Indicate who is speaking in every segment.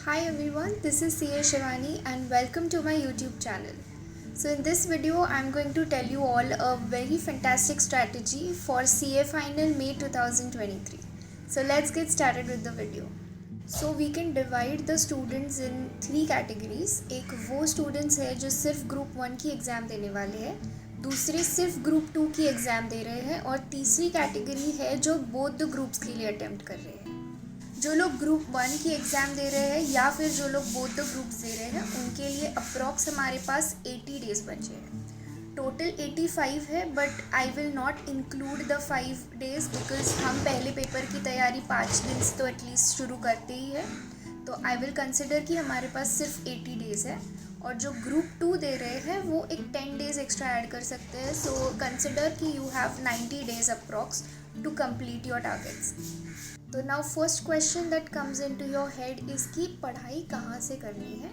Speaker 1: Hi everyone, this is CA Shivani and welcome to my YouTube channel. So in this video, I'm going to tell you all a very fantastic strategy for CA Final May 2023. So let's get started with the video. So we can divide the students in three categories. एक वो students है जो सिर्फ group 1 की exam देने वाले हैं, दूसरे सिर्फ ग्रुप 2 की एग्ज़ाम दे रहे हैं और तीसरी कैटेगरी है जो बोथ द ग्रुप्स के लिए अटेम्प्ट कर रहे हैं। जो लोग ग्रुप 1 की एग्ज़ाम दे रहे हैं या फिर जो लोग बोथ द ग्रुप्स दे रहे हैं उनके लिए अप्रॉक्स हमारे पास 80 डेज़ बचे हैं। टोटल 85 है but I will not include the 5 days because हम पहले पेपर की तैयारी 5 दिन से तो एटलीस्ट शुरू करते ही है, तो आई विल कंसिडर कि हमारे पास सिर्फ 80 डेज़ है। और जो ग्रुप 2 दे रहे हैं वो एक 10 डेज़ एक्स्ट्रा ऐड कर सकते हैं। सो कंसिडर कि you have 90 days approx to complete your targets. तो now first question that comes into your head is कि पढ़ाई कहाँ से करनी है।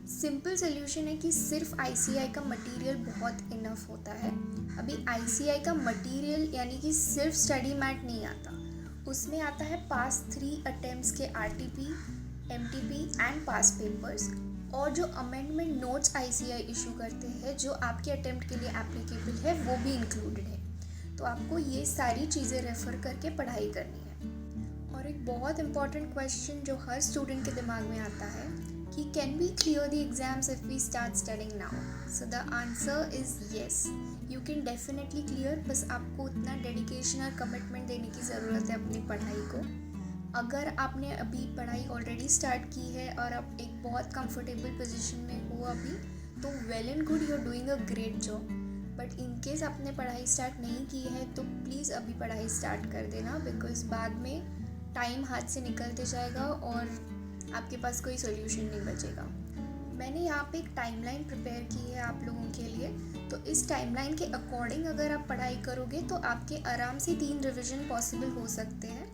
Speaker 1: सिंपल सोल्यूशन है कि सिर्फ आईसीआई का मटेरियल बहुत इनफ होता है। अभी आईसीआई का मटेरियल यानी कि सिर्फ स्टडी मैट नहीं आता, उसमें आता है पास 3 अटेम्प्ट्स के RTP, MTP and pass papers और जो अमेंडमेंट नोट्स आईसीआई इशू करते हैं जो आपके अटेम्प्ट के लिए एप्लीकेबल है वो भी इंक्लूडेड है। तो आपको ये सारी चीज़ें रेफ़र करके पढ़ाई करनी है। और एक बहुत इंपॉर्टेंट क्वेश्चन जो हर स्टूडेंट के दिमाग में आता है कि can we clear the exams if we start studying now. So the answer is yes, you can definitely clear. बस आपको उतना डेडिकेशन और कमिटमेंट देने की ज़रूरत है अपनी पढ़ाई को। अगर आपने अभी पढ़ाई ऑलरेडी स्टार्ट की है और आप एक बहुत कंफर्टेबल पोजीशन में हो अभी, तो well and good, you are doing a great job. But in case आपने पढ़ाई स्टार्ट नहीं की है तो प्लीज़ अभी पढ़ाई स्टार्ट कर देना, बिकॉज बाद में टाइम हाथ से निकलते जाएगा और आपके पास कोई सोल्यूशन नहीं बचेगा। मैंने यहाँ पे एक टाइमलाइन प्रिपेयर की है आप लोगों के लिए, तो इस टाइमलाइन के अकॉर्डिंग अगर आप पढ़ाई करोगे तो आपके आराम से 3 रिवीजन पॉसिबल हो सकते हैं।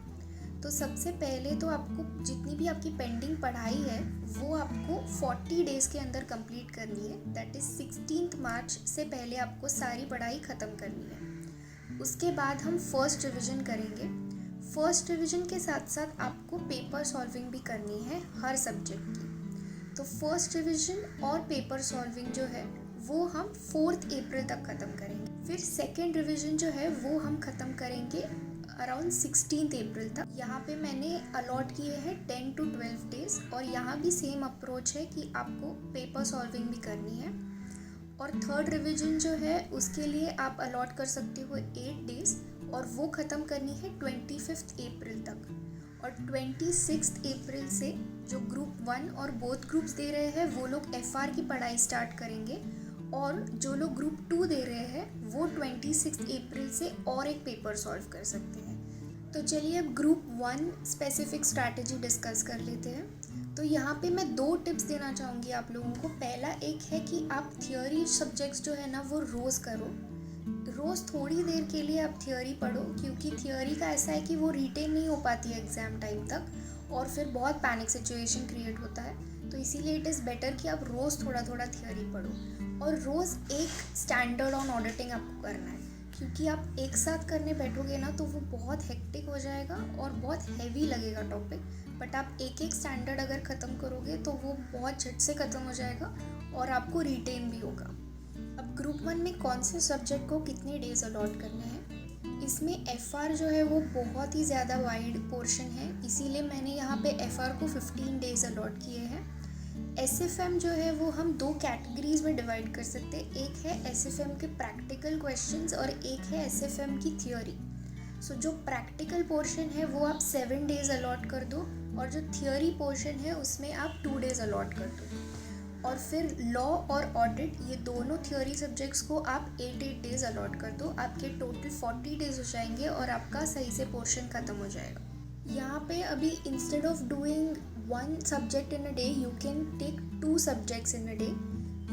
Speaker 1: तो सबसे पहले तो आपको जितनी भी आपकी पेंडिंग पढ़ाई है वो आपको 40 डेज़ के अंदर कंप्लीट करनी है। दैट इज़ 16 मार्च से पहले आपको सारी पढ़ाई ख़त्म करनी है। उसके बाद हम फर्स्ट रिवीजन करेंगे। फर्स्ट रिवीजन के साथ साथ आपको पेपर सॉल्विंग भी करनी है हर सब्जेक्ट की। तो फर्स्ट रिवीजन और पेपर सॉल्विंग जो है वो हम 4 अप्रैल तक ख़त्म करेंगे। फिर सेकेंड रिवीजन जो है वो हम ख़त्म करेंगे अराउंड 16 अप्रैल तक। यहाँ पे मैंने अलॉट किए हैं 10 to 12 डेज़ और यहाँ भी सेम अप्रोच है कि आपको पेपर सॉल्विंग भी करनी है। और थर्ड रिवीजन जो है उसके लिए आप अलॉट कर सकते हो 8 डेज़ और वो ख़त्म करनी है 25 अप्रैल तक। और 26 अप्रैल से जो ग्रुप 1 और बोथ ग्रुप्स दे रहे हैं वो लोग एफआर की पढ़ाई स्टार्ट करेंगे और जो लोग ग्रुप 2 दे रहे हैं वो 26 अप्रैल से और एक पेपर सॉल्व कर सकते हैं। तो चलिए अब ग्रुप 1 स्पेसिफिक स्ट्रैटेजी डिस्कस कर लेते हैं। तो यहाँ पे मैं 2 टिप्स देना चाहूँगी आप लोगों को। पहला एक है कि आप थियोरी सब्जेक्ट्स जो है ना वो रोज़ करो। रोज़ थोड़ी देर के लिए आप थियोरी पढ़ो, क्योंकि थियोरी का ऐसा है कि वो रिटेन नहीं हो पाती है एग्ज़ाम टाइम तक और फिर बहुत पैनिक सिचुएशन क्रिएट होता है। तो इसीलिए इट इज़ बेटर कि आप रोज़ थोड़ा थोड़ा थियोरी पढ़ो और रोज़ एक स्टैंडर्ड ऑन ऑडिटिंग आपको करना है, क्योंकि आप एक साथ करने बैठोगे ना तो वो बहुत हेक्टिक हो जाएगा और बहुत हैवी लगेगा टॉपिक। बट आप एक एक स्टैंडर्ड अगर ख़त्म करोगे तो वो बहुत झट से ख़त्म हो जाएगा और आपको रिटेन भी होगा। अब ग्रुप 1 में कौन से सब्जेक्ट को कितने डेज अलॉट करने हैं, इसमें एफआर जो है वो बहुत ही ज़्यादा वाइड पोर्शन है, इसीलिए मैंने यहाँ पे एफआर को 15 डेज अलॉट किए हैं। एसएफएम जो है वो हम 2 कैटेगरीज में डिवाइड कर सकते हैं। एक है एसएफएम के प्रैक्टिकल क्वेश्चंस और एक है एसएफएम की थियोरी। सो जो प्रैक्टिकल पोर्शन है वो आप 7 डेज अलॉट कर दो और जो थियोरी पोर्शन है उसमें आप 2 डेज अलॉट कर दो। और फिर लॉ और ऑडिट ये दोनों थियोरी सब्जेक्ट्स को आप 8 डेज अलॉट कर दो। आपके टोटल 40 डेज हो जाएंगे और आपका सही से पोर्शन ख़त्म हो जाएगा। यहाँ पे अभी instead of doing 1 subject in a day you can take 2 subjects in a day.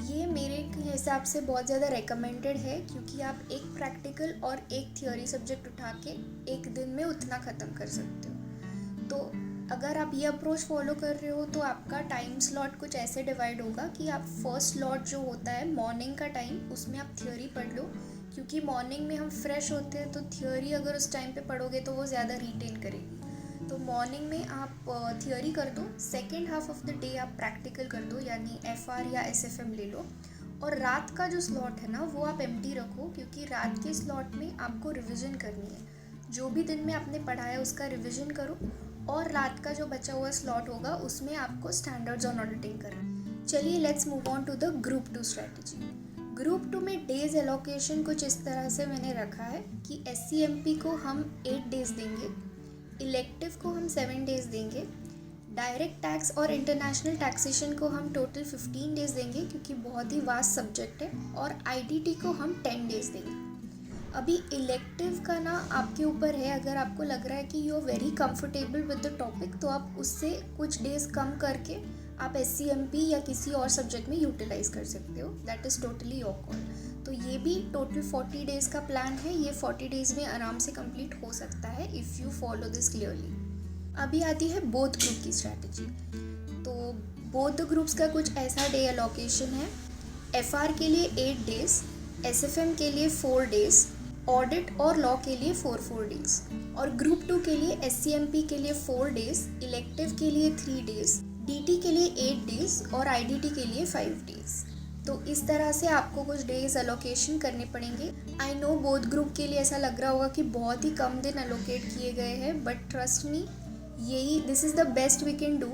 Speaker 1: ये मेरे हिसाब से बहुत ज़्यादा रेकमेंडेड है, क्योंकि आप एक प्रैक्टिकल और एक थियोरी सब्जेक्ट उठा के एक दिन में उतना ख़त्म कर सकते हो। तो अगर आप ये अप्रोच फॉलो कर रहे हो तो आपका टाइम स्लॉट कुछ ऐसे डिवाइड होगा कि आप फर्स्ट स्लॉट जो होता है मॉर्निंग का टाइम उसमें आप थियोरी पढ़ लो, क्योंकि मॉर्निंग में हम फ्रेश होते हैं तो थियोरी अगर उस टाइम पे पढ़ोगे तो वो ज़्यादा रिटेन करेगी। तो मॉर्निंग में आप थियोरी कर दो, second half of the day आप प्रैक्टिकल कर दो, यानी FR या SFM ले लो। और रात का जो स्लॉट है ना वो आप एम्प्टी रखो, क्योंकि रात के स्लॉट में आपको रिवीजन करनी है। जो भी दिन में आपने पढ़ा है उसका रिवीजन करो, और रात का जो बचा हुआ स्लॉट होगा उसमें आपको स्टैंडर्ड्स ऑन ऑडिटिंग करना। चलिए let's move on to the group 2 strategy. Group 2 में डेज एलोकेशन कुछ इस तरह से मैंने रखा है कि SCMP को हम 8 डेज देंगे, इलेक्टिव को हम 7 डेज देंगे, डायरेक्ट टैक्स और इंटरनेशनल टैक्सेशन को हम टोटल 15 डेज देंगे क्योंकि बहुत ही वास्ट सब्जेक्ट है, और IDT को हम 10 डेज देंगे। अभी इलेक्टिव का ना आपके ऊपर है, अगर आपको लग रहा है कि you are very comfortable with the topic तो आप उससे कुछ डेज कम करके आप SCMP या किसी और सब्जेक्ट में यूटिलाइज कर सकते हो, that is totally your call. तो ये भी टोटल 40 डेज़ का प्लान है, ये 40 डेज़ में आराम से कंप्लीट हो सकता है if you follow this clearly. अभी आती है बोथ ग्रुप की स्ट्रैटेजी। तो बोथ द ग्रुप्स का कुछ ऐसा डे एलोकेशन है, FR के लिए 8 डेज, SFM के लिए 4 डेज, ऑडिट और लॉ के लिए 4 डेज, और ग्रुप 2 के लिए SCMP के लिए 4 डेज, इलेक्टिव के लिए 3 डेज, DT के लिए 8 डेज और IDT के लिए 5 डेज। तो इस तरह से आपको कुछ डेज एलोकेशन करने पड़ेंगे। आई नो बोथ ग्रुप के लिए ऐसा लग रहा होगा कि बहुत ही कम दिन एलोकेट किए गए हैं, बट ट्रस्ट मी, यही this is the best we can do.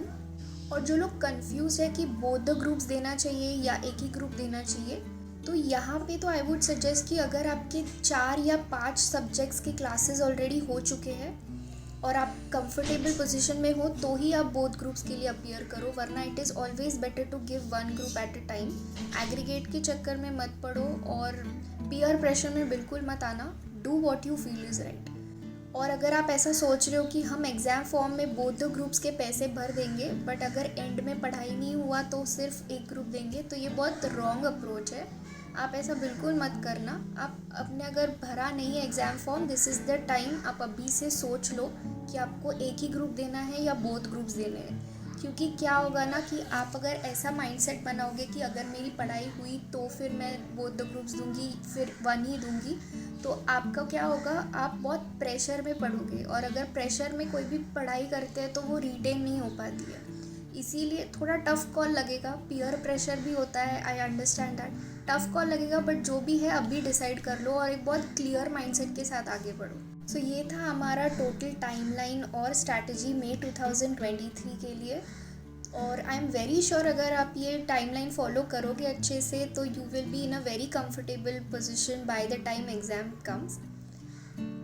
Speaker 1: और जो लोग कंफ्यूज है कि बोथ द ग्रुप्स देना चाहिए या एक ही ग्रुप देना चाहिए, तो यहाँ पे तो आई वुड सजेस्ट कि अगर आपके 4 या 5 सब्जेक्ट्स के क्लासेस ऑलरेडी हो चुके हैं और आप कंफर्टेबल पोजीशन में हो तो ही आप बोथ ग्रुप्स के लिए अपीयर करो, वरना it is always better to give one group at a time. Aggregate के चक्कर में मत पड़ो और पीयर प्रेशर में बिल्कुल मत आना। Do what you feel is right. और अगर आप ऐसा सोच रहे हो कि हम एग्ज़ाम फॉर्म में बोथ द ग्रुप्स के पैसे भर देंगे बट अगर एंड में पढ़ाई नहीं हुआ तो सिर्फ एक ग्रुप देंगे, तो ये बहुत रॉन्ग अप्रोच है। आप ऐसा बिल्कुल मत करना। आप अपने अगर भरा नहीं है exam form, this is the time, आप अभी से सोच लो कि आपको एक ही ग्रुप देना है या बोथ ग्रुप्स देने हैं। क्योंकि क्या होगा ना कि आप अगर ऐसा माइंडसेट बनाओगे कि अगर मेरी पढ़ाई हुई तो फिर मैं बोथ द ग्रुप्स दूंगी, फिर वन ही दूंगी, तो आपका क्या होगा, आप बहुत प्रेशर में पड़ोगे, और अगर प्रेशर में कोई भी पढ़ाई करते हैं तो वो रिटेन नहीं हो पाती है। इसीलिए थोड़ा टफ कॉल लगेगा, पीयर प्रेशर भी होता है, I understand that, tough call लगेगा, बट जो भी है अभी डिसाइड कर लो और एक बहुत क्लियर माइंडसेट के साथ आगे बढ़ो। सो ये था हमारा टोटल टाइमलाइन और स्ट्रैटेजी मई 2023 के लिए, और आई एम वेरी श्योर अगर आप ये टाइमलाइन फॉलो करोगे अच्छे से तो you will be in a very comfortable position by the time exam comes.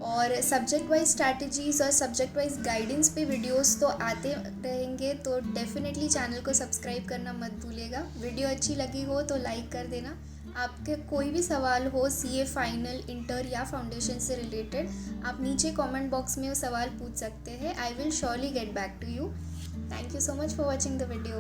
Speaker 1: और सब्जेक्ट वाइज स्ट्रैटेजीज़ और सब्जेक्ट वाइज गाइडेंस पे वीडियोस तो आते रहेंगे, तो डेफिनेटली चैनल को सब्सक्राइब करना मत भूलिएगा। वीडियो अच्छी लगी हो तो लाइक कर देना। आपके कोई भी सवाल हो CA फाइनल, इंटर या फाउंडेशन से रिलेटेड, आप नीचे कमेंट बॉक्स में वो सवाल पूछ सकते हैं। I will surely get back to you. Thank you so much for watching the video.